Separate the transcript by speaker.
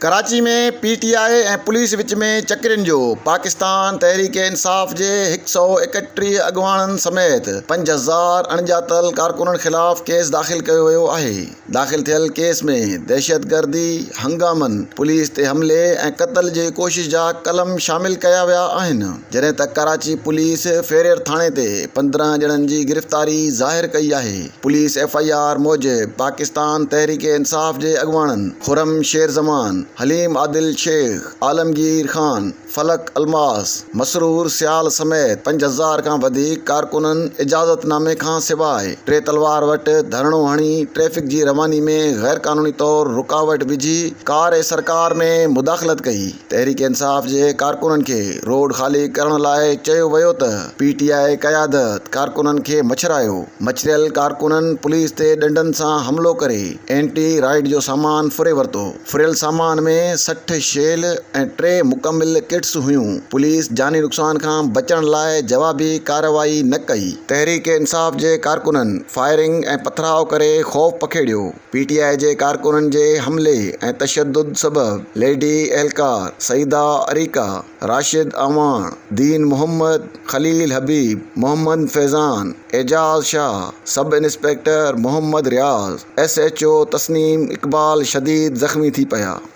Speaker 1: कराची में पीटीआई ऐं पुलिस विच में चकरियुनि जो पाकिस्तान तहरीक इंसाफ़ जे 131 अॻुवाणनि समेत 5000 अणॼातल कारकुननि ख़िलाफ़ केस दाख़िल कयो वियो आहे। दाख़िल थियल केस में दहशतगर्दी, हंगामनि, पुलिस ते हमले ऐं क़त्ल जी कोशिश जा कलम शामिल कया विया आहिनि। जॾहिं त कराची पुलिस फेरियर थाणे ते 15 ॼणनि जी गिरफ़्तारी ज़ाहिर कई आहे। पुलिस FIR मूजिबि पाकिस्तान तहरीक इंसाफ़ जे अॻुवाणनि खुरम शेर ज़मान, हलीम आदिल शेख, आलमगीर ख़ान, फलक अलमास, मसरूर सियाल समेत 5000 खां वधीक कारकुननि इजाज़तनामे खां सवाइ 3 तलवार वटि धरणो हणी ट्रैफ़िक जी रवानी में गैर क़ानूनी तौर रुकावट विझी कार ऐं सरकार में मुदाख़लत कई। तहरीक इंसाफ़ जे कारकुननि खे रोड ख़ाली करण लाइ चयो वियो त PTI क़यादत कारकुननि खे मछरायो। मछरियल कारकुननि पुलिस ते डंडनि सां हमलो करे एंटी राइड जो सामान फुरे वरितो। फुरियल सामान में 60 शेल ऐं 3 मुकमिल किट्स हुयूं। पुलिस जानी नुक़सान खां बचण लाइ जवाबी कार्रवाई न कई। तहरीक इंसाफ़ जे कारकुननि फायरिंग ऐं पथराव करे ख़ौफ़ पखेड़ियो। PTI जे कारकुननि जे हमले ऐं तशद्दुद सबबि लेडी एहलकार सईदा अरीका, राशिद अवान, दीन मोहम्मद, खलील हबीब, मोहम्मद फैज़ान, एजाज़ शाह, सब इंस्पेक्टर मोहम्मद रियाज़, SHO तस्नीम इक़बाल शदीद ज़ख़्मी थी पिया।